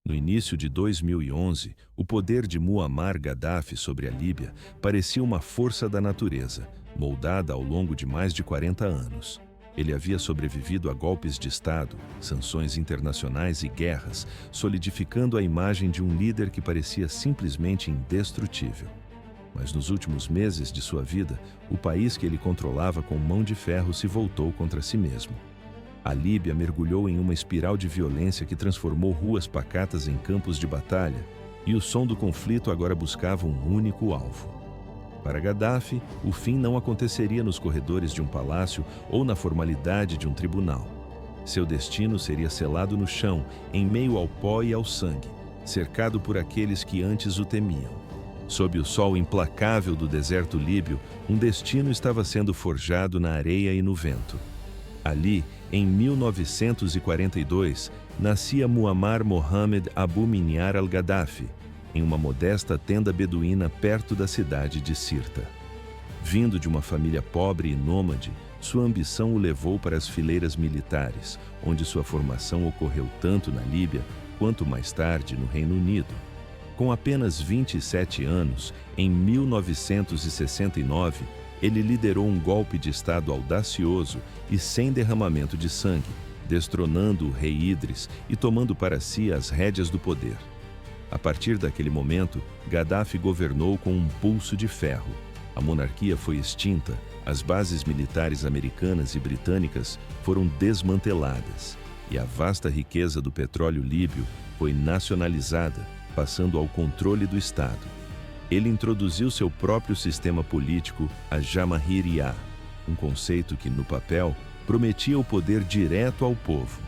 No início de 2011, o poder de Muammar Gaddafi sobre a Líbia parecia uma força da natureza, moldada ao longo de mais de 40 anos. Ele havia sobrevivido a golpes de Estado, sanções internacionais e guerras, solidificando a imagem de um líder que parecia simplesmente indestrutível. Mas nos últimos meses de sua vida, o país que ele controlava com mão de ferro se voltou contra si mesmo. A Líbia mergulhou em uma espiral de violência que transformou ruas pacatas em campos de batalha, e o som do conflito agora buscava um único alvo. Para Gaddafi, o fim não aconteceria nos corredores de um palácio ou na formalidade de um tribunal. Seu destino seria selado no chão, em meio ao pó e ao sangue, cercado por aqueles que antes o temiam. Sob o sol implacável do deserto líbio, um destino estava sendo forjado na areia e no vento. Ali, em 1942, nascia Muammar Mohammed Abu Minyar al-Gaddafi, em uma modesta tenda beduína perto da cidade de Sirta. Vindo de uma família pobre e nômade, sua ambição o levou para as fileiras militares, onde sua formação ocorreu tanto na Líbia quanto mais tarde no Reino Unido. Com apenas 27 anos, em 1969, ele liderou um golpe de Estado audacioso e sem derramamento de sangue, destronando o rei Idris e tomando para si as rédeas do poder. A partir daquele momento, Gaddafi governou com um pulso de ferro. A monarquia foi extinta, as bases militares americanas e britânicas foram desmanteladas e a vasta riqueza do petróleo líbio foi nacionalizada, passando ao controle do Estado. Ele introduziu seu próprio sistema político, a Jamahiriya, um conceito que, no papel, prometia o poder direto ao povo.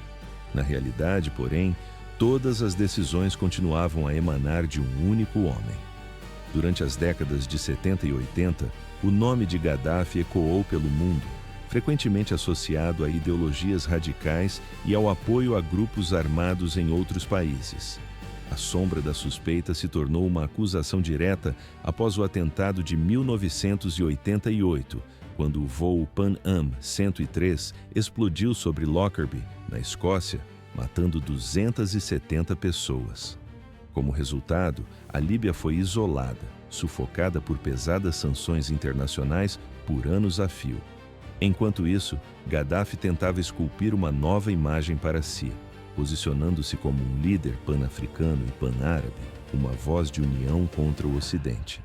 Na realidade, porém, todas as decisões continuavam a emanar de um único homem. Durante as décadas de 70 e 80, o nome de Gaddafi ecoou pelo mundo, frequentemente associado a ideologias radicais e ao apoio a grupos armados em outros países. A sombra da suspeita se tornou uma acusação direta após o atentado de 1988, quando o voo Pan Am 103 explodiu sobre Lockerbie, na Escócia, matando 270 pessoas. Como resultado, a Líbia foi isolada, sufocada por pesadas sanções internacionais por anos a fio. Enquanto isso, Gaddafi tentava esculpir uma nova imagem para si, posicionando-se como um líder pan-africano e pan-árabe, uma voz de união contra o Ocidente.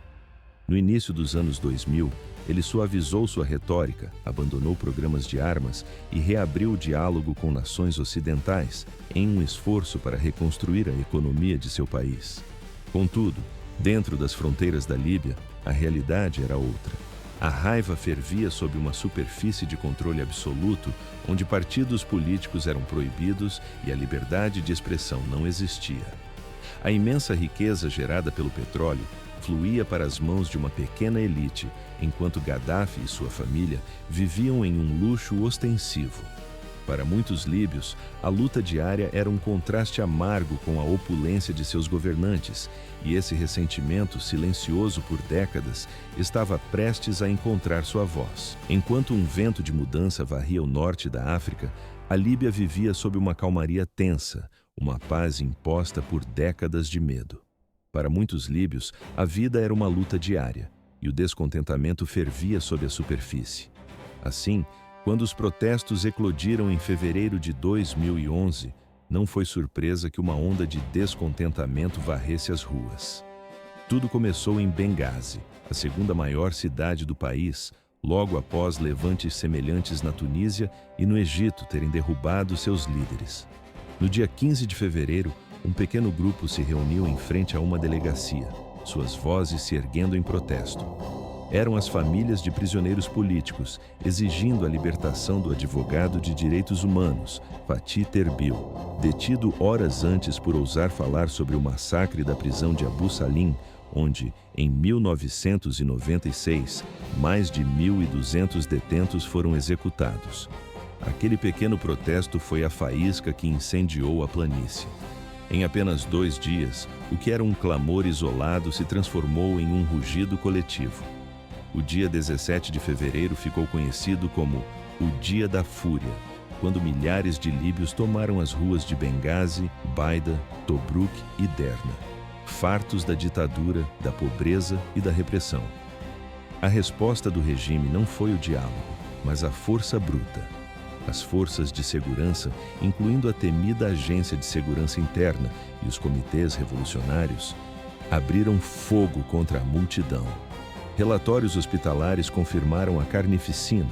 No início dos anos 2000, ele suavizou sua retórica, abandonou programas de armas e reabriu o diálogo com nações ocidentais, em um esforço para reconstruir a economia de seu país. Contudo, dentro das fronteiras da Líbia, a realidade era outra. A raiva fervia sob uma superfície de controle absoluto, onde partidos políticos eram proibidos e a liberdade de expressão não existia. A imensa riqueza gerada pelo petróleo fluía para as mãos de uma pequena elite, enquanto Gaddafi e sua família viviam em um luxo ostensivo. Para muitos líbios, a luta diária era um contraste amargo com a opulência de seus governantes, e esse ressentimento, silencioso por décadas, estava prestes a encontrar sua voz. Enquanto um vento de mudança varria o norte da África, a Líbia vivia sob uma calmaria tensa, uma paz imposta por décadas de medo. Para muitos líbios, a vida era uma luta diária, e o descontentamento fervia sob a superfície. Assim, quando os protestos eclodiram em fevereiro de 2011, não foi surpresa que uma onda de descontentamento varresse as ruas. Tudo começou em Benghazi, a segunda maior cidade do país, logo após levantes semelhantes na Tunísia e no Egito terem derrubado seus líderes. No dia 15 de fevereiro, um pequeno grupo se reuniu em frente a uma delegacia, suas vozes se erguendo em protesto. Eram as famílias de prisioneiros políticos, exigindo a libertação do advogado de direitos humanos, Fatih Terbil, detido horas antes por ousar falar sobre o massacre da prisão de Abu Salim, onde, em 1996, mais de 1.200 detentos foram executados. Aquele pequeno protesto foi a faísca que incendiou a planície. Em apenas 2 dias, o que era um clamor isolado se transformou em um rugido coletivo. O dia 17 de fevereiro ficou conhecido como o Dia da Fúria. quando milhares de líbios tomaram as ruas de Benghazi, Baida, Tobruk e Derna, fartos da ditadura, da pobreza e da repressão. A resposta do regime não foi o diálogo, mas a força bruta. As forças de segurança, incluindo a temida Agência de Segurança Interna e os comitês revolucionários, abriram fogo contra a multidão. Relatórios hospitalares confirmaram a carnificina.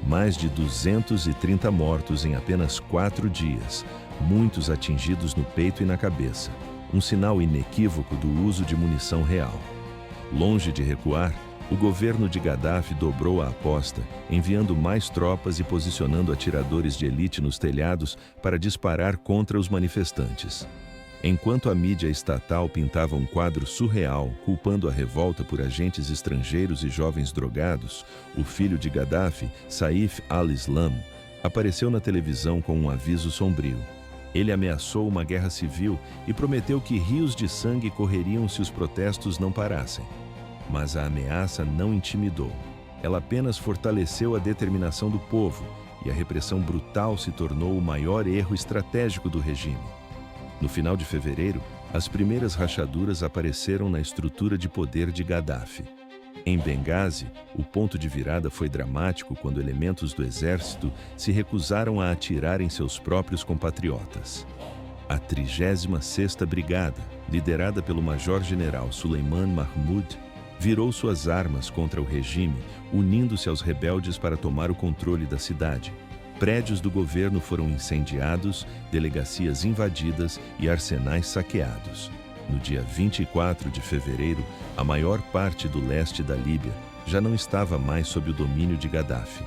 Mais de 230 mortos em apenas 4 dias, muitos atingidos no peito e na cabeça. Um sinal inequívoco do uso de munição real. Longe de recuar, o governo de Gaddafi dobrou a aposta, enviando mais tropas e posicionando atiradores de elite nos telhados para disparar contra os manifestantes. Enquanto a mídia estatal pintava um quadro surreal, culpando a revolta por agentes estrangeiros e jovens drogados, o filho de Gaddafi, Saif al-Islam, apareceu na televisão com um aviso sombrio. Ele ameaçou uma guerra civil e prometeu que rios de sangue correriam se os protestos não parassem. Mas a ameaça não intimidou. Ela apenas fortaleceu a determinação do povo e a repressão brutal se tornou o maior erro estratégico do regime. No final de fevereiro, as primeiras rachaduras apareceram na estrutura de poder de Gaddafi. Em Benghazi, o ponto de virada foi dramático quando elementos do exército se recusaram a atirar em seus próprios compatriotas. A 36ª Brigada, liderada pelo major-general Suleiman Mahmoud, virou suas armas contra o regime, unindo-se aos rebeldes para tomar o controle da cidade. Prédios do governo foram incendiados, delegacias invadidas e arsenais saqueados. No dia 24 de fevereiro, a maior parte do leste da Líbia já não estava mais sob o domínio de Gaddafi.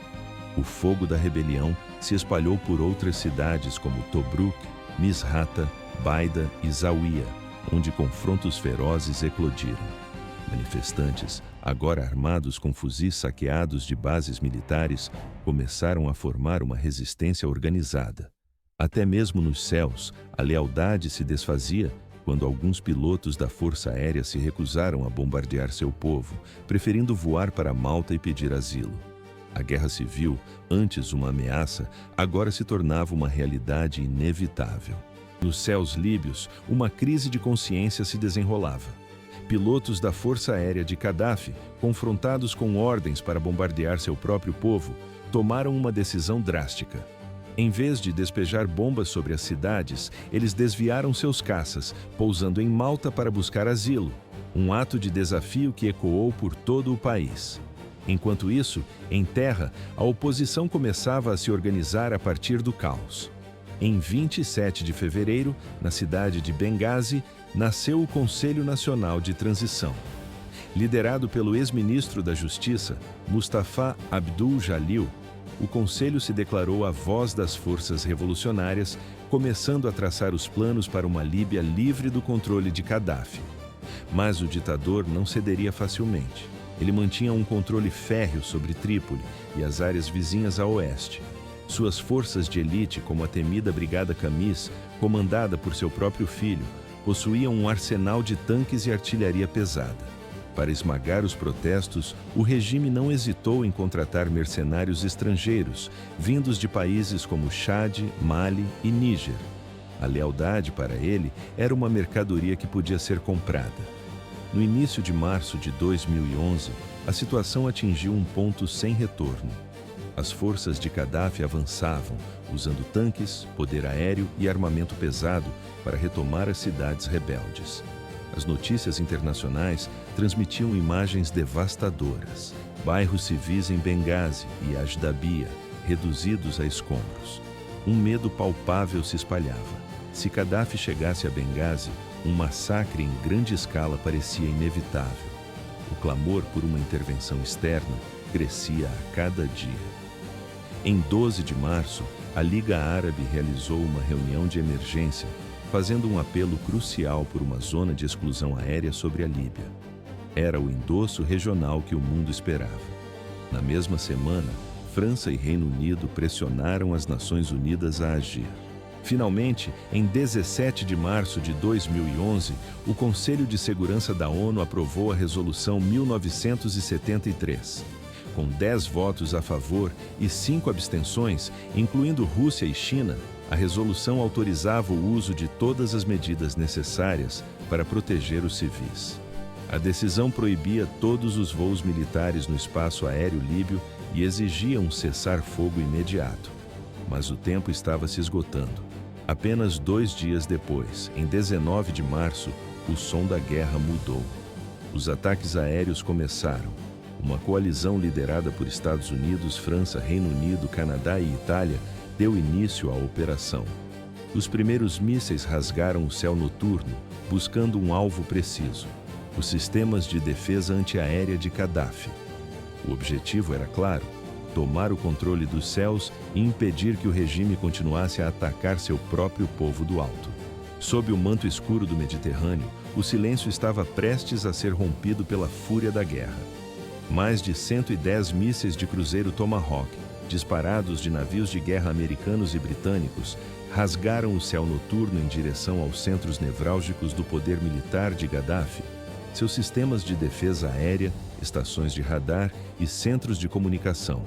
O fogo da rebelião se espalhou por outras cidades como Tobruk, Misrata, Baida e Zawiya, onde confrontos ferozes eclodiram. Manifestantes, agora armados com fuzis saqueados de bases militares, começaram a formar uma resistência organizada. Até mesmo nos céus, a lealdade se desfazia quando alguns pilotos da Força Aérea se recusaram a bombardear seu povo, preferindo voar para Malta e pedir asilo. A guerra civil, antes uma ameaça, agora se tornava uma realidade inevitável. Nos céus líbios, uma crise de consciência se desenrolava. Pilotos da Força Aérea de Gaddafi, confrontados com ordens para bombardear seu próprio povo, tomaram uma decisão drástica. Em vez de despejar bombas sobre as cidades, eles desviaram seus caças, pousando em Malta para buscar asilo, um ato de desafio que ecoou por todo o país. Enquanto isso, em terra, a oposição começava a se organizar a partir do caos. Em 27 de fevereiro, na cidade de Benghazi, nasceu o Conselho Nacional de Transição. Liderado pelo ex-ministro da Justiça, Mustafa Abdul Jalil, o Conselho se declarou a voz das forças revolucionárias, começando a traçar os planos para uma Líbia livre do controle de Gaddafi. Mas o ditador não cederia facilmente. Ele mantinha um controle férreo sobre Trípoli e as áreas vizinhas a oeste. Suas forças de elite, como a temida Brigada Qamis, comandada por seu próprio filho, possuíam um arsenal de tanques e artilharia pesada. Para esmagar os protestos, o regime não hesitou em contratar mercenários estrangeiros, vindos de países como Chad, Mali e Níger. A lealdade para ele era uma mercadoria que podia ser comprada. No início de março de 2011, a situação atingiu um ponto sem retorno. As forças de Gaddafi avançavam, usando tanques, poder aéreo e armamento pesado para retomar as cidades rebeldes. As notícias internacionais transmitiam imagens devastadoras. Bairros civis em Benghazi e Ajdabia, reduzidos a escombros. Um medo palpável se espalhava. Se Gaddafi chegasse a Benghazi, um massacre em grande escala parecia inevitável. O clamor por uma intervenção externa crescia a cada dia. Em 12 de março, a Liga Árabe realizou uma reunião de emergência, fazendo um apelo crucial por uma zona de exclusão aérea sobre a Líbia. Era o endosso regional que o mundo esperava. Na mesma semana, França e Reino Unido pressionaram as Nações Unidas a agir. Finalmente, em 17 de março de 2011, o Conselho de Segurança da ONU aprovou a Resolução 1973. Com 10 votos a favor e 5 abstenções, incluindo Rússia e China, a resolução autorizava o uso de todas as medidas necessárias para proteger os civis. A decisão proibia todos os voos militares no espaço aéreo líbio e exigia um cessar-fogo imediato. Mas o tempo estava se esgotando. Apenas 2 dias depois, em 19 de março, o som da guerra mudou. Os ataques aéreos começaram. Uma coalizão liderada por Estados Unidos, França, Reino Unido, Canadá e Itália deu início à operação. Os primeiros mísseis rasgaram o céu noturno, buscando um alvo preciso: os sistemas de defesa antiaérea de Gaddafi. O objetivo era claro: tomar o controle dos céus e impedir que o regime continuasse a atacar seu próprio povo do alto. Sob o manto escuro do Mediterrâneo, o silêncio estava prestes a ser rompido pela fúria da guerra. Mais de 110 mísseis de cruzeiro Tomahawk, disparados de navios de guerra americanos e britânicos, rasgaram o céu noturno em direção aos centros nevrálgicos do poder militar de Gaddafi. Seus sistemas de defesa aérea, estações de radar e centros de comunicação.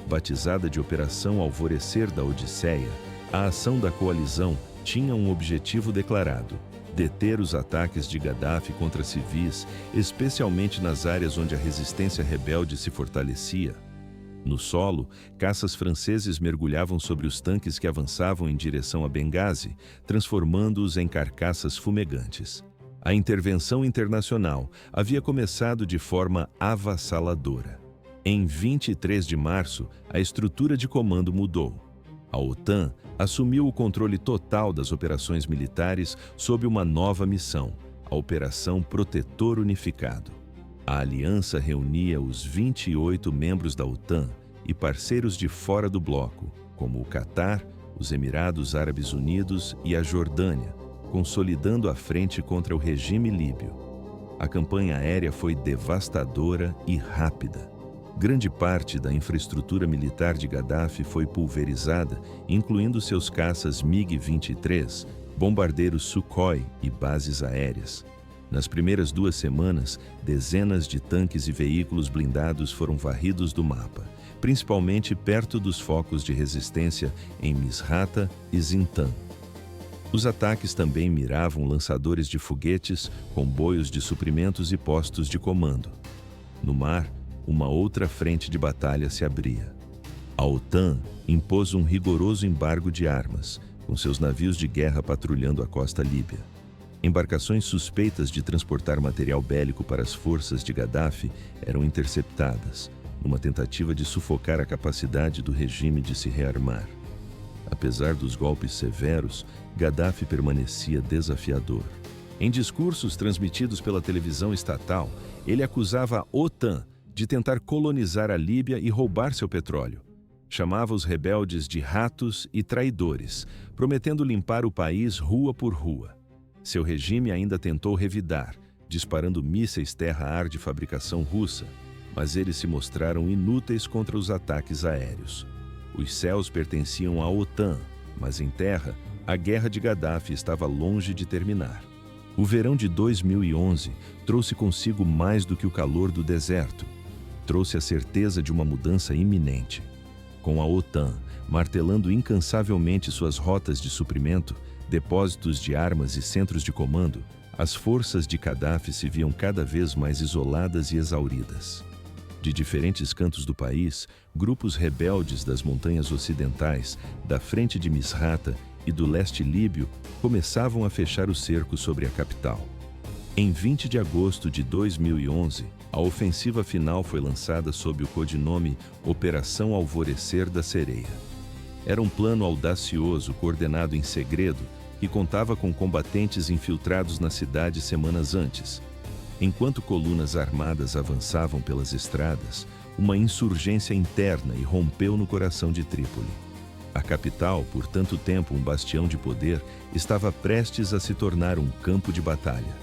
Batizada de Operação Alvorecer da Odisseia, a ação da coalizão tinha um objetivo declarado: deter os ataques de Gaddafi contra civis, especialmente nas áreas onde a resistência rebelde se fortalecia. No solo, caças franceses mergulhavam sobre os tanques que avançavam em direção a Benghazi, transformando-os em carcaças fumegantes. A intervenção internacional havia começado de forma avassaladora. Em 23 de março, a estrutura de comando mudou. A OTAN assumiu o controle total das operações militares sob uma nova missão, a Operação Protetor Unificado. A aliança reunia os 28 membros da OTAN e parceiros de fora do bloco, como o Catar, os Emirados Árabes Unidos e a Jordânia, consolidando a frente contra o regime líbio. A campanha aérea foi devastadora e rápida. Grande parte da infraestrutura militar de Gaddafi foi pulverizada, incluindo seus caças MiG-23, bombardeiros Sukhoi e bases aéreas. Nas primeiras 2 semanas, dezenas de tanques e veículos blindados foram varridos do mapa, principalmente perto dos focos de resistência em Misrata e Zintan. Os ataques também miravam lançadores de foguetes, comboios de suprimentos e postos de comando. No mar, uma outra frente de batalha se abria. A OTAN impôs um rigoroso embargo de armas, com seus navios de guerra patrulhando a costa líbia. Embarcações suspeitas de transportar material bélico para as forças de Gaddafi eram interceptadas, numa tentativa de sufocar a capacidade do regime de se rearmar. Apesar dos golpes severos, Gaddafi permanecia desafiador. Em discursos transmitidos pela televisão estatal, ele acusava a OTAN de tentar colonizar a Líbia e roubar seu petróleo. Chamava os rebeldes de ratos e traidores, prometendo limpar o país rua por rua. Seu regime ainda tentou revidar, disparando mísseis terra-ar de fabricação russa, mas eles se mostraram inúteis contra os ataques aéreos. Os céus pertenciam à OTAN, mas em terra, a guerra de Gaddafi estava longe de terminar. O verão de 2011 trouxe consigo mais do que o calor do deserto. Trouxe a certeza de uma mudança iminente. Com a OTAN martelando incansavelmente suas rotas de suprimento, depósitos de armas e centros de comando, as forças de Gaddafi se viam cada vez mais isoladas e exauridas. De diferentes cantos do país, grupos rebeldes das montanhas ocidentais, da frente de Misrata e do leste líbio começavam a fechar o cerco sobre a capital. Em 20 de agosto de 2011, a ofensiva final foi lançada sob o codinome Operação Alvorecer da Sereia. Era um plano audacioso coordenado em segredo que contava com combatentes infiltrados na cidade semanas antes. Enquanto colunas armadas avançavam pelas estradas, uma insurgência interna irrompeu no coração de Trípoli. A capital, por tanto tempo um bastião de poder, estava prestes a se tornar um campo de batalha.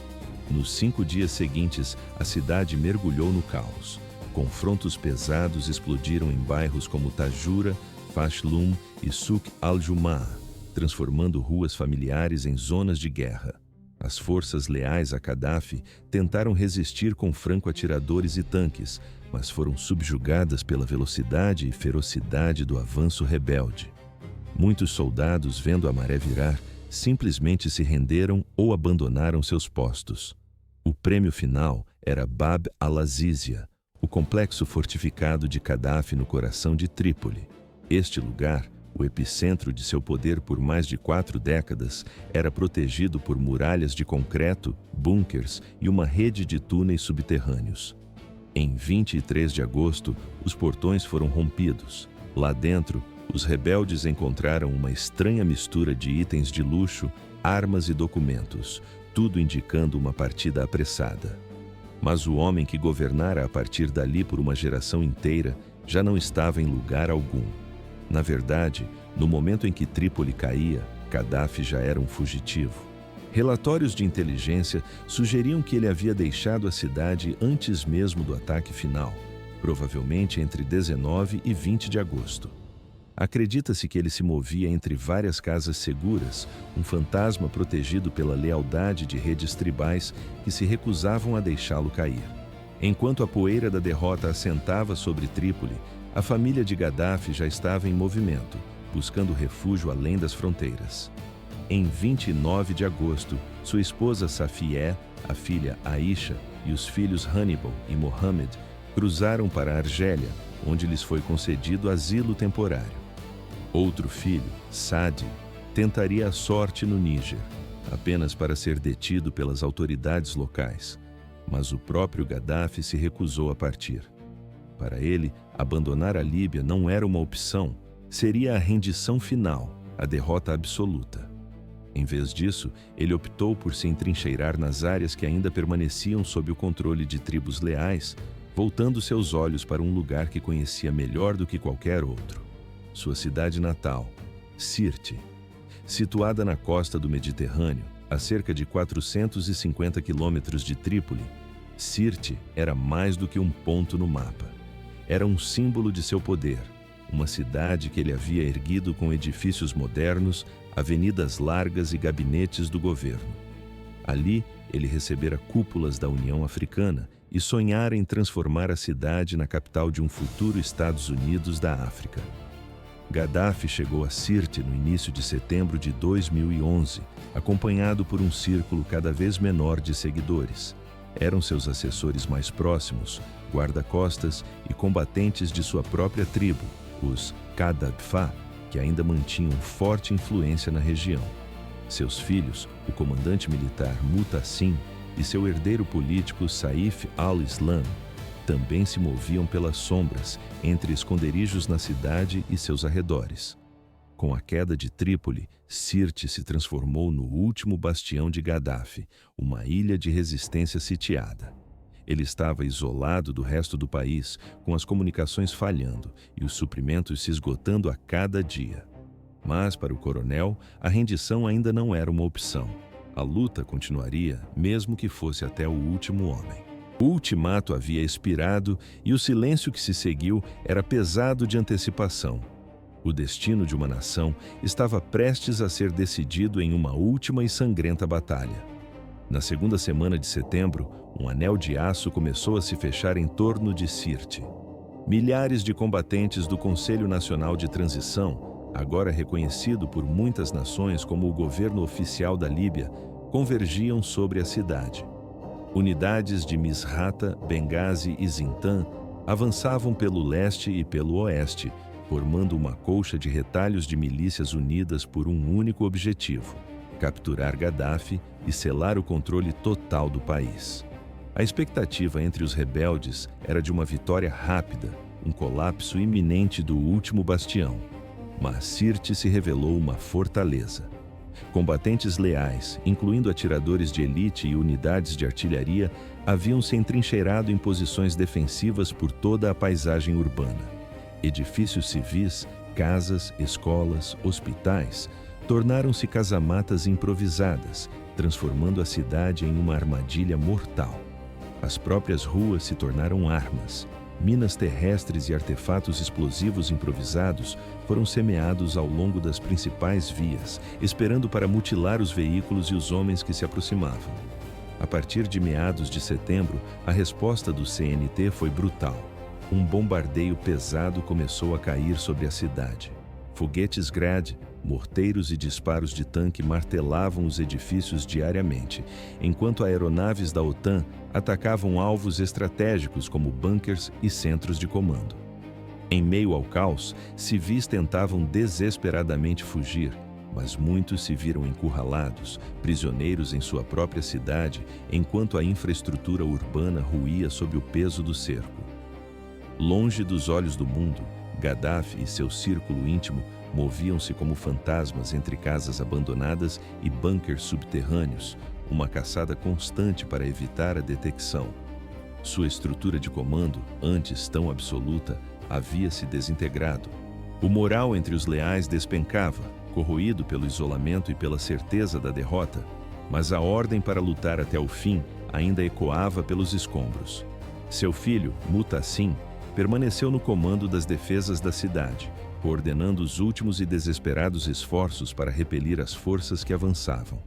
Nos 5 dias seguintes, a cidade mergulhou no caos. Confrontos pesados explodiram em bairros como Tajura, Fashlum e Souk al-Jumah, transformando ruas familiares em zonas de guerra. As forças leais a Gaddafi tentaram resistir com franco-atiradores e tanques, mas foram subjugadas pela velocidade e ferocidade do avanço rebelde. Muitos soldados, vendo a maré virar, simplesmente se renderam ou abandonaram seus postos. O prêmio final era Bab al-Azizia, o complexo fortificado de Gaddafi no coração de Trípoli. Este lugar, o epicentro de seu poder por mais de 4 décadas, era protegido por muralhas de concreto, bunkers e uma rede de túneis subterrâneos. Em 23 de agosto, os portões foram rompidos. Lá dentro, os rebeldes encontraram uma estranha mistura de itens de luxo, armas e documentos, tudo indicando uma partida apressada. Mas o homem que governara a partir dali por uma geração inteira já não estava em lugar algum. Na verdade, no momento em que Trípoli caía, Gaddafi já era um fugitivo. Relatórios de inteligência sugeriam que ele havia deixado a cidade antes mesmo do ataque final, provavelmente entre 19 e 20 de agosto. Acredita-se que ele se movia entre várias casas seguras, um fantasma protegido pela lealdade de redes tribais que se recusavam a deixá-lo cair. Enquanto a poeira da derrota assentava sobre Trípoli, a família de Gaddafi já estava em movimento, buscando refúgio além das fronteiras. Em 29 de agosto, sua esposa Safié, a filha Aisha e os filhos Hannibal e Mohammed cruzaram para a Argélia, onde lhes foi concedido asilo temporário. Outro filho, Saad, tentaria a sorte no Níger, apenas para ser detido pelas autoridades locais, mas o próprio Gaddafi se recusou a partir. Para ele, abandonar a Líbia não era uma opção, seria a rendição final, a derrota absoluta. Em vez disso, ele optou por se entrincheirar nas áreas que ainda permaneciam sob o controle de tribos leais, voltando seus olhos para um lugar que conhecia melhor do que qualquer outro. Sua cidade natal, Sirte. Situada na costa do Mediterrâneo, a cerca de 450 quilômetros de Trípoli, Sirte era mais do que um ponto no mapa. Era um símbolo de seu poder, uma cidade que ele havia erguido com edifícios modernos, avenidas largas e gabinetes do governo. Ali, ele recebera cúpulas da União Africana e sonhara em transformar a cidade na capital de um futuro Estados Unidos da África. Gaddafi chegou a Sirte no início de setembro de 2011, acompanhado por um círculo cada vez menor de seguidores. Eram seus assessores mais próximos, guarda-costas e combatentes de sua própria tribo, os Kadabfa, que ainda mantinham forte influência na região. Seus filhos, o comandante militar Mutassim e seu herdeiro político Saif al-Islam, também se moviam pelas sombras, entre esconderijos na cidade e seus arredores. Com a queda de Trípoli, Sirte se transformou no último bastião de Gaddafi, uma ilha de resistência sitiada. Ele estava isolado do resto do país, com as comunicações falhando e os suprimentos se esgotando a cada dia. Mas, para o coronel, a rendição ainda não era uma opção. A luta continuaria, mesmo que fosse até o último homem. O ultimato havia expirado e o silêncio que se seguiu era pesado de antecipação. O destino de uma nação estava prestes a ser decidido em uma última e sangrenta batalha. Na segunda semana de setembro, um anel de aço começou a se fechar em torno de Sirte. Milhares de combatentes do Conselho Nacional de Transição, agora reconhecido por muitas nações como o governo oficial da Líbia, convergiam sobre a cidade. Unidades de Misrata, Benghazi e Zintan avançavam pelo leste e pelo oeste, formando uma colcha de retalhos de milícias unidas por um único objetivo: capturar Gaddafi e selar o controle total do país. A expectativa entre os rebeldes era de uma vitória rápida, um colapso iminente do último bastião. Mas Sirte se revelou uma fortaleza. Combatentes leais, incluindo atiradores de elite e unidades de artilharia, haviam se entrincheirado em posições defensivas por toda a paisagem urbana. Edifícios civis, casas, escolas, hospitais tornaram-se casamatas improvisadas, transformando a cidade em uma armadilha mortal. As próprias ruas se tornaram armas. minas terrestres e artefatos explosivos improvisados foram semeados ao longo das principais vias, esperando para mutilar os veículos e os homens que se aproximavam. A partir de meados de setembro, a resposta do CNT foi brutal. Um bombardeio pesado começou a cair sobre a cidade. Foguetes Grad, morteiros e disparos de tanque martelavam os edifícios diariamente, enquanto aeronaves da OTAN atacavam alvos estratégicos como bunkers e centros de comando. Em meio ao caos, civis tentavam desesperadamente fugir, mas muitos se viram encurralados, prisioneiros em sua própria cidade, enquanto a infraestrutura urbana ruía sob o peso do cerco. Longe dos olhos do mundo, Gaddafi e seu círculo íntimo moviam-se como fantasmas entre casas abandonadas e bunkers subterrâneos, uma caçada constante para evitar a detecção. Sua estrutura de comando, antes tão absoluta, havia se desintegrado. O moral entre os leais despencava, corroído pelo isolamento e pela certeza da derrota, mas a ordem para lutar até o fim ainda ecoava pelos escombros. Seu filho, Mutassim, permaneceu no comando das defesas da cidade, coordenando os últimos e desesperados esforços para repelir as forças que avançavam.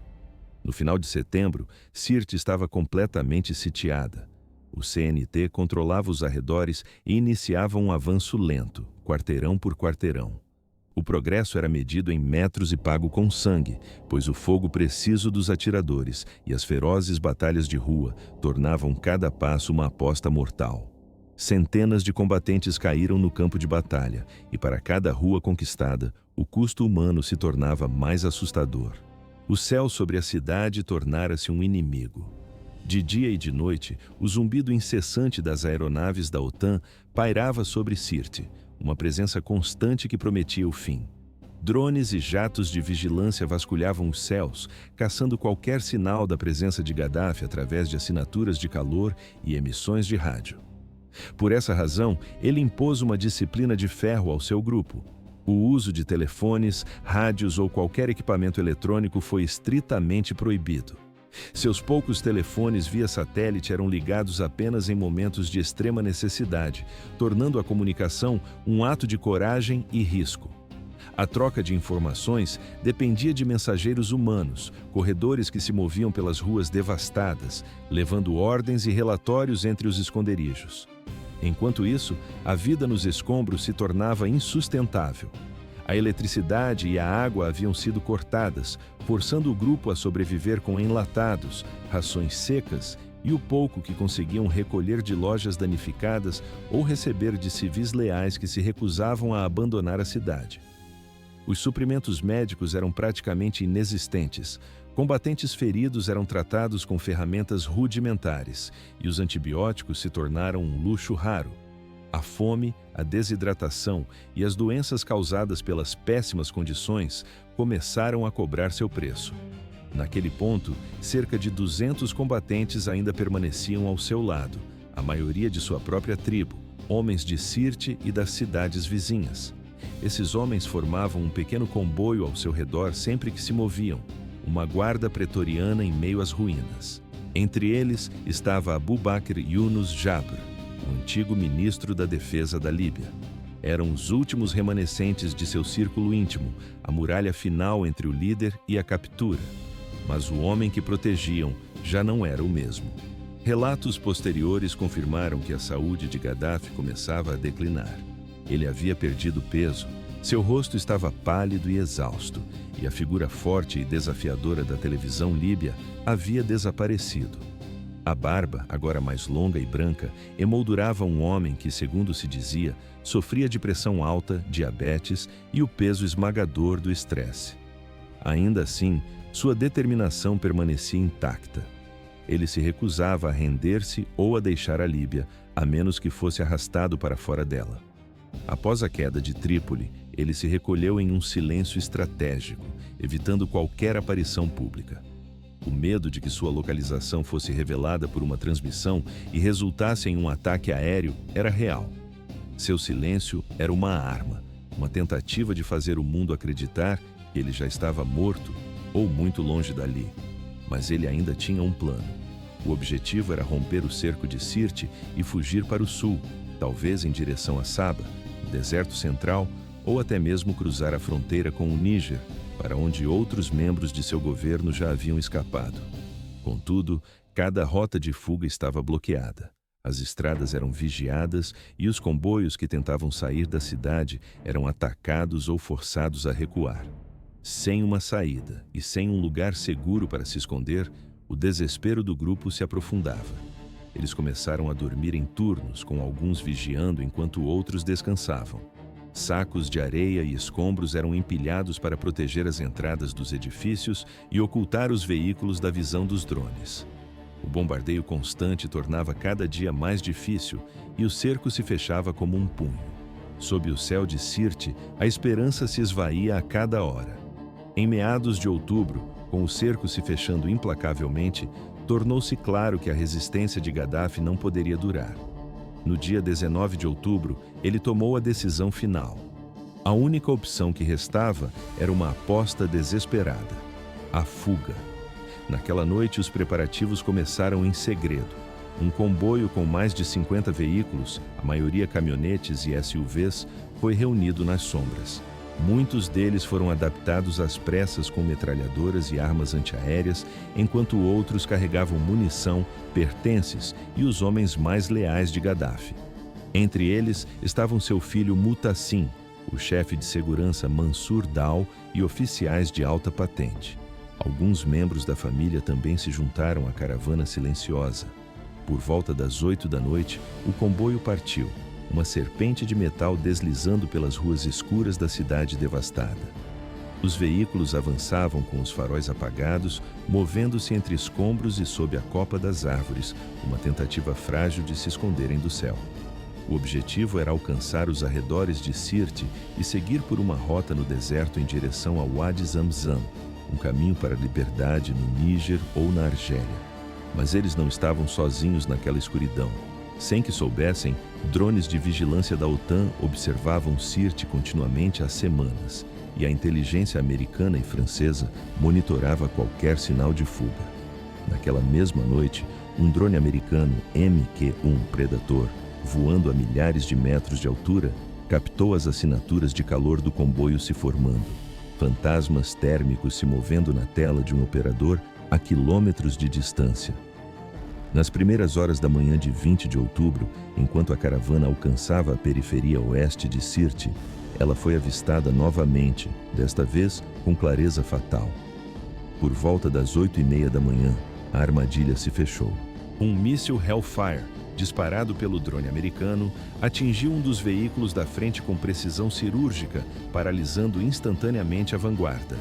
No final de setembro, Sirte estava completamente sitiada. O CNT controlava os arredores e iniciava um avanço lento, quarteirão por quarteirão. O progresso era medido em metros e pago com sangue, pois o fogo preciso dos atiradores e as ferozes batalhas de rua tornavam cada passo uma aposta mortal. Centenas de combatentes caíram no campo de batalha, e para cada rua conquistada, o custo humano se tornava mais assustador. O céu sobre a cidade tornara-se um inimigo. De dia e de noite, o zumbido incessante das aeronaves da OTAN pairava sobre Sirte, uma presença constante que prometia o fim. Drones e jatos de vigilância vasculhavam os céus, caçando qualquer sinal da presença de Gaddafi através de assinaturas de calor e emissões de rádio. Por essa razão, ele impôs uma disciplina de ferro ao seu grupo. O uso de telefones, rádios ou qualquer equipamento eletrônico foi estritamente proibido. Seus poucos telefones via satélite eram ligados apenas em momentos de extrema necessidade, tornando a comunicação um ato de coragem e risco. A troca de informações dependia de mensageiros humanos, corredores que se moviam pelas ruas devastadas, levando ordens e relatórios entre os esconderijos. Enquanto isso, a vida nos escombros se tornava insustentável. A eletricidade e a água haviam sido cortadas, forçando o grupo a sobreviver com enlatados, rações secas e o pouco que conseguiam recolher de lojas danificadas ou receber de civis leais que se recusavam a abandonar a cidade. Os suprimentos médicos eram praticamente inexistentes. Combatentes feridos eram tratados com ferramentas rudimentares e os antibióticos se tornaram um luxo raro. A fome, a desidratação e as doenças causadas pelas péssimas condições começaram a cobrar seu preço. Naquele ponto, cerca de 200 combatentes ainda permaneciam ao seu lado, a maioria de sua própria tribo, homens de Sirte e das cidades vizinhas. Esses homens formavam um pequeno comboio ao seu redor sempre que se moviam, uma guarda pretoriana em meio às ruínas. Entre eles estava Abu Bakr Yunus Jabr, o antigo ministro da defesa da Líbia. Eram os últimos remanescentes de seu círculo íntimo, a muralha final entre o líder e a captura. Mas o homem que protegiam já não era o mesmo. Relatos posteriores confirmaram que a saúde de Gaddafi começava a declinar. Ele havia perdido peso, seu rosto estava pálido e exausto, e a figura forte e desafiadora da televisão líbia havia desaparecido. A barba, agora mais longa e branca, emoldurava um homem que, segundo se dizia, sofria de pressão alta, diabetes e o peso esmagador do estresse. Ainda assim, sua determinação permanecia intacta. Ele se recusava a render-se ou a deixar a Líbia, a menos que fosse arrastado para fora dela. Após a queda de Trípoli, ele se recolheu em um silêncio estratégico, evitando qualquer aparição pública. O medo de que sua localização fosse revelada por uma transmissão e resultasse em um ataque aéreo era real. Seu silêncio era uma arma, uma tentativa de fazer o mundo acreditar que ele já estava morto ou muito longe dali. Mas ele ainda tinha um plano. O objetivo era romper o cerco de Sirte e fugir para o sul, talvez em direção a Saba, no deserto central, ou até mesmo cruzar a fronteira com o Níger, para onde outros membros de seu governo já haviam escapado. Contudo, cada rota de fuga estava bloqueada. As estradas eram vigiadas e os comboios que tentavam sair da cidade eram atacados ou forçados a recuar. Sem uma saída e sem um lugar seguro para se esconder, o desespero do grupo se aprofundava. Eles começaram a dormir em turnos, com alguns vigiando enquanto outros descansavam. Sacos de areia e escombros eram empilhados para proteger as entradas dos edifícios e ocultar os veículos da visão dos drones. O bombardeio constante tornava cada dia mais difícil e o cerco se fechava como um punho. Sob o céu de Sirte, a esperança se esvaía a cada hora. Em meados de outubro, com o cerco se fechando implacavelmente, tornou-se claro que a resistência de Gaddafi não poderia durar. No dia 19 de outubro, ele tomou a decisão final. A única opção que restava era uma aposta desesperada: a fuga. Naquela noite, os preparativos começaram em segredo. Um comboio com mais de 50 veículos, a maioria caminhonetes e SUVs, foi reunido nas sombras. Muitos deles foram adaptados às pressas com metralhadoras e armas antiaéreas, enquanto outros carregavam munição, pertences e os homens mais leais de Gaddafi. Entre eles estavam seu filho Mutassim, o chefe de segurança Mansur Dal e oficiais de alta patente. Alguns membros da família também se juntaram à caravana silenciosa. Por volta das 8 da noite, o comboio partiu, uma serpente de metal deslizando pelas ruas escuras da cidade devastada. Os veículos avançavam com os faróis apagados, movendo-se entre escombros e sob a copa das árvores, uma tentativa frágil de se esconderem do céu. O objetivo era alcançar os arredores de Sirte e seguir por uma rota no deserto em direção ao Wadi Zamzam, um caminho para a liberdade no Níger ou na Argélia. Mas eles não estavam sozinhos naquela escuridão. Sem que soubessem, drones de vigilância da OTAN observavam Sirte continuamente há semanas, e a inteligência americana e francesa monitorava qualquer sinal de fuga. Naquela mesma noite, um drone americano MQ-1 Predator, voando a milhares de metros de altura, captou as assinaturas de calor do comboio se formando. Fantasmas térmicos se movendo na tela de um operador a quilômetros de distância. Nas primeiras horas da manhã de 20 de outubro, enquanto a caravana alcançava a periferia oeste de Sirte, ela foi avistada novamente, desta vez com clareza fatal. Por volta das 8h30 da manhã, a armadilha se fechou. Um míssil Hellfire, disparado pelo drone americano, atingiu um dos veículos da frente com precisão cirúrgica, paralisando instantaneamente a vanguarda.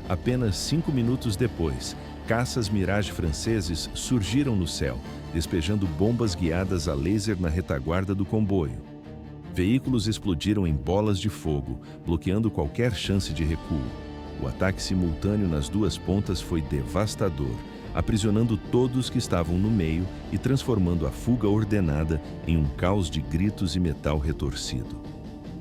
Apenas 5 minutos depois, caças Mirage franceses surgiram no céu, despejando bombas guiadas a laser na retaguarda do comboio. Veículos explodiram em bolas de fogo, bloqueando qualquer chance de recuo. O ataque simultâneo nas duas pontas foi devastador, aprisionando todos que estavam no meio e transformando a fuga ordenada em um caos de gritos e metal retorcido.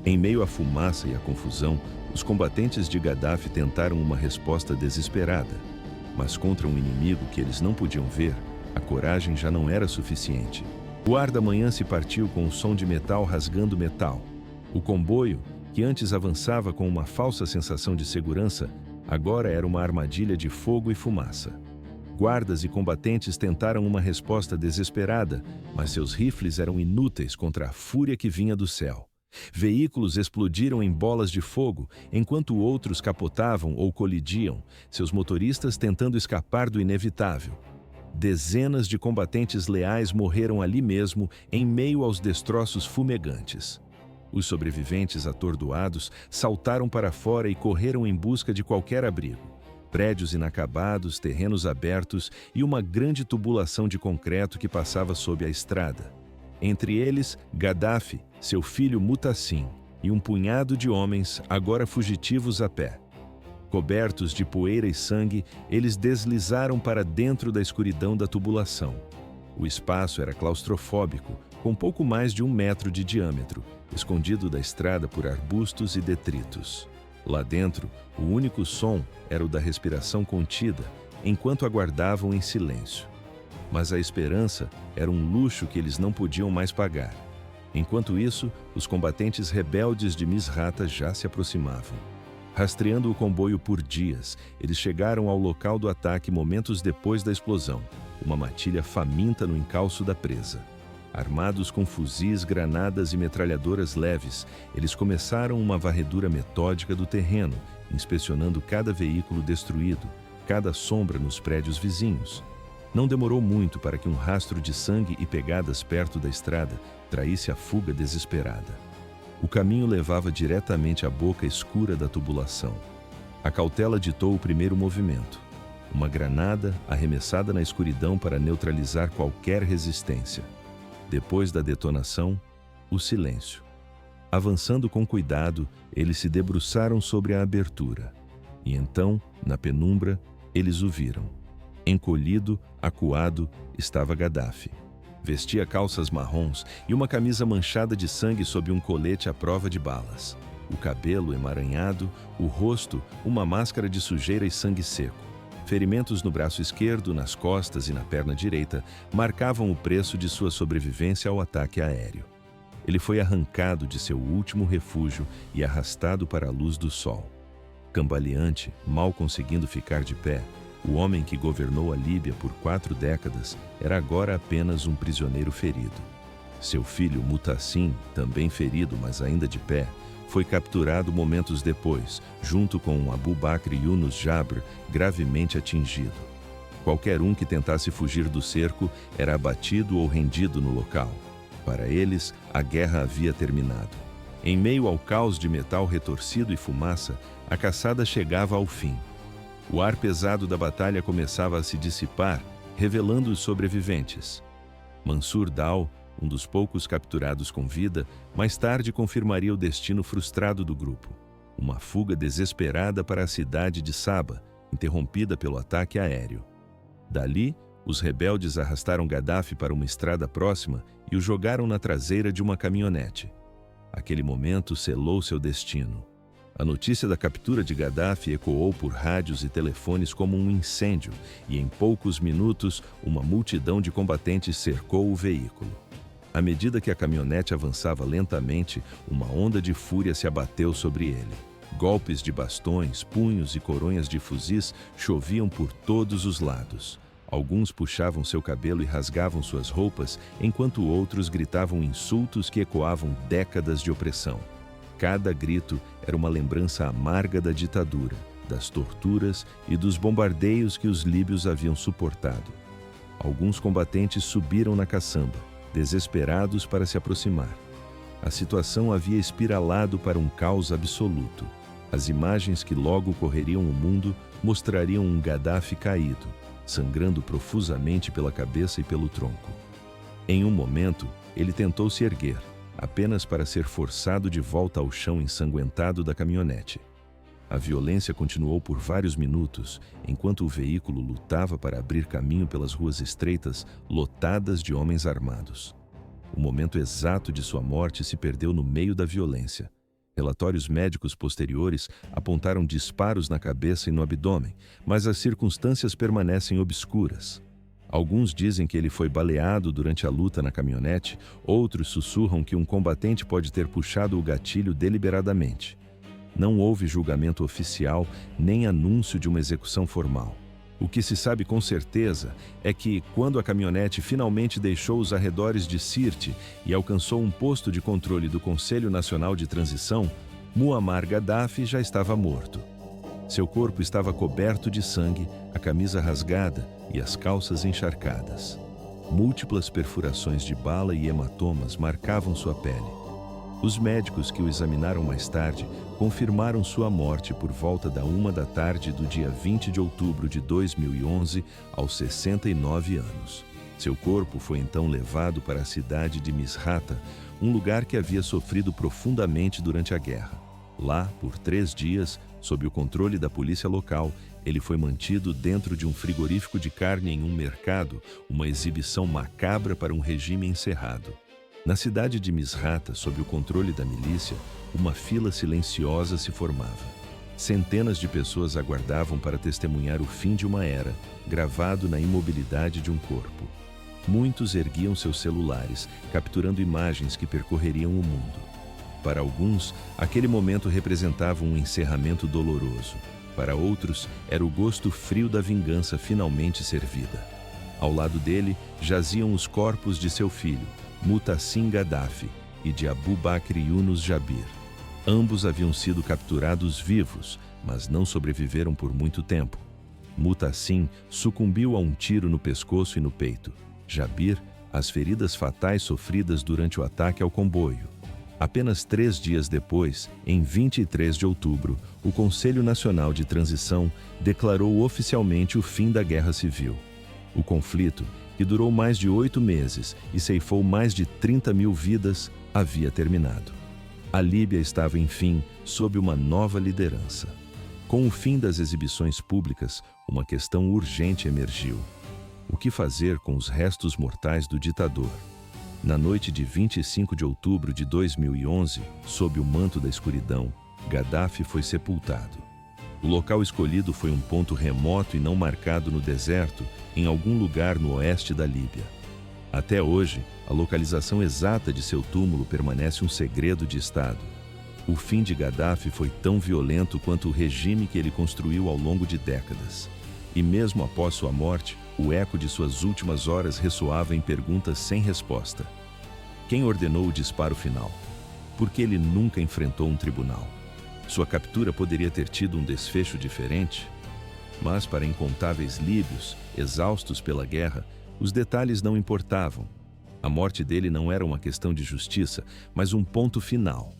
Em meio à fumaça e à confusão, os combatentes de Gaddafi tentaram uma resposta desesperada. Mas contra um inimigo que eles não podiam ver, a coragem já não era suficiente. O ar da manhã se partiu com o som de metal rasgando metal. O comboio, que antes avançava com uma falsa sensação de segurança, agora era uma armadilha de fogo e fumaça. Guardas e combatentes tentaram uma resposta desesperada, mas seus rifles eram inúteis contra a fúria que vinha do céu. Veículos explodiram em bolas de fogo, enquanto outros capotavam ou colidiam, seus motoristas tentando escapar do inevitável. Dezenas de combatentes leais morreram ali mesmo, em meio aos destroços fumegantes. Os sobreviventes atordoados saltaram para fora e correram em busca de qualquer abrigo. Prédios inacabados, terrenos abertos e uma grande tubulação de concreto que passava sob a estrada. Entre eles, Gaddafi, seu filho Mutassim e um punhado de homens, agora fugitivos a pé. Cobertos de poeira e sangue, eles deslizaram para dentro da escuridão da tubulação. O espaço era claustrofóbico, com pouco mais de 1 metro de diâmetro, escondido da estrada por arbustos e detritos. Lá dentro, o único som era o da respiração contida, enquanto aguardavam em silêncio. Mas a esperança era um luxo que eles não podiam mais pagar. Enquanto isso, os combatentes rebeldes de Misrata já se aproximavam. Rastreando o comboio por dias, eles chegaram ao local do ataque momentos depois da explosão, uma matilha faminta no encalço da presa. Armados com fuzis, granadas e metralhadoras leves, eles começaram uma varredura metódica do terreno, inspecionando cada veículo destruído, cada sombra nos prédios vizinhos. Não demorou muito para que um rastro de sangue e pegadas perto da estrada traísse a fuga desesperada. O caminho levava diretamente à boca escura da tubulação. A cautela ditou o primeiro movimento. Uma granada arremessada na escuridão para neutralizar qualquer resistência. Depois da detonação, o silêncio. Avançando com cuidado, eles se debruçaram sobre a abertura. E então, na penumbra, eles o viram. Encolhido, acuado, estava Gaddafi. Vestia calças marrons e uma camisa manchada de sangue sob um colete à prova de balas. O cabelo emaranhado, o rosto, uma máscara de sujeira e sangue seco. Ferimentos no braço esquerdo, nas costas e na perna direita marcavam o preço de sua sobrevivência ao ataque aéreo. Ele foi arrancado de seu último refúgio e arrastado para a luz do sol. Cambaleante, mal conseguindo ficar de pé, o homem que governou a Líbia por 4 décadas era agora apenas um prisioneiro ferido. Seu filho Mutassim, também ferido, mas ainda de pé, foi capturado momentos depois, junto com Abu Bakr Yunus Jabr, gravemente atingido. Qualquer um que tentasse fugir do cerco era abatido ou rendido no local. Para eles, a guerra havia terminado. Em meio ao caos de metal retorcido e fumaça, a caçada chegava ao fim. O ar pesado da batalha começava a se dissipar, revelando os sobreviventes. Mansur Dal, um dos poucos capturados com vida, mais tarde confirmaria o destino frustrado do grupo. Uma fuga desesperada para a cidade de Saba, interrompida pelo ataque aéreo. Dali, os rebeldes arrastaram Gaddafi para uma estrada próxima e o jogaram na traseira de uma caminhonete. Aquele momento selou seu destino. A notícia da captura de Gaddafi ecoou por rádios e telefones como um incêndio, e em poucos minutos, uma multidão de combatentes cercou o veículo. À medida que a caminhonete avançava lentamente, uma onda de fúria se abateu sobre ele. Golpes de bastões, punhos e coronhas de fuzis choviam por todos os lados. Alguns puxavam seu cabelo e rasgavam suas roupas, enquanto outros gritavam insultos que ecoavam décadas de opressão. Cada grito era uma lembrança amarga da ditadura, das torturas e dos bombardeios que os líbios haviam suportado. Alguns combatentes subiram na caçamba, desesperados para se aproximar. A situação havia espiralado para um caos absoluto. As imagens que logo correriam o mundo mostrariam um Gaddafi caído, sangrando profusamente pela cabeça e pelo tronco. Em um momento, ele tentou se erguer, apenas para ser forçado de volta ao chão ensanguentado da caminhonete. A violência continuou por vários minutos, enquanto o veículo lutava para abrir caminho pelas ruas estreitas, lotadas de homens armados. O momento exato de sua morte se perdeu no meio da violência. Relatórios médicos posteriores apontaram disparos na cabeça e no abdômen, mas as circunstâncias permanecem obscuras. Alguns dizem que ele foi baleado durante a luta na caminhonete, outros sussurram que um combatente pode ter puxado o gatilho deliberadamente. Não houve julgamento oficial nem anúncio de uma execução formal. O que se sabe com certeza é que, quando a caminhonete finalmente deixou os arredores de Sirte e alcançou um posto de controle do Conselho Nacional de Transição, Muammar Gaddafi já estava morto. Seu corpo estava coberto de sangue, a camisa rasgada e as calças encharcadas. Múltiplas perfurações de bala e hematomas marcavam sua pele. Os médicos que o examinaram mais tarde confirmaram sua morte por volta da 1 da tarde do dia 20 de outubro de 2011, aos 69 anos. Seu corpo foi então levado para a cidade de Misrata, um lugar que havia sofrido profundamente durante a guerra. Lá, por 3 dias, sob o controle da polícia local, ele foi mantido dentro de um frigorífico de carne em um mercado, uma exibição macabra para um regime encerrado. Na cidade de Misrata, sob o controle da milícia, uma fila silenciosa se formava. Centenas de pessoas aguardavam para testemunhar o fim de uma era, gravado na imobilidade de um corpo. muitos erguiam seus celulares, capturando imagens que percorreriam o mundo. Para alguns, aquele momento representava um encerramento doloroso. Para outros, era o gosto frio da vingança finalmente servida. Ao lado dele, jaziam os corpos de seu filho, Muhtassin Gaddafi, e de Abu Bakr Yunus Jabir. Ambos haviam sido capturados vivos, mas não sobreviveram por muito tempo. Muhtassin sucumbiu a um tiro no pescoço e no peito. Jabir, às feridas fatais sofridas durante o ataque ao comboio. Apenas 3 dias depois, em 23 de outubro, o Conselho Nacional de Transição declarou oficialmente o fim da Guerra Civil. O conflito, que durou mais de 8 meses e ceifou mais de 30 mil vidas, havia terminado. A Líbia estava, enfim, sob uma nova liderança. Com o fim das exibições públicas, uma questão urgente emergiu. O que fazer com os restos mortais do ditador? Na noite de 25 de outubro de 2011, sob o manto da escuridão, Gaddafi foi sepultado. O local escolhido foi um ponto remoto e não marcado no deserto, em algum lugar no oeste da Líbia. Até hoje, a localização exata de seu túmulo permanece um segredo de Estado. O fim de Gaddafi foi tão violento quanto o regime que ele construiu ao longo de décadas. E mesmo após sua morte, o eco de suas últimas horas ressoava em perguntas sem resposta. Quem ordenou o disparo final? Por que ele nunca enfrentou um tribunal? Sua captura poderia ter tido um desfecho diferente? Mas para incontáveis líbios, exaustos pela guerra, os detalhes não importavam. A morte dele não era uma questão de justiça, mas um ponto final.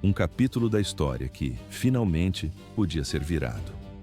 Um capítulo da história que, finalmente, podia ser virado.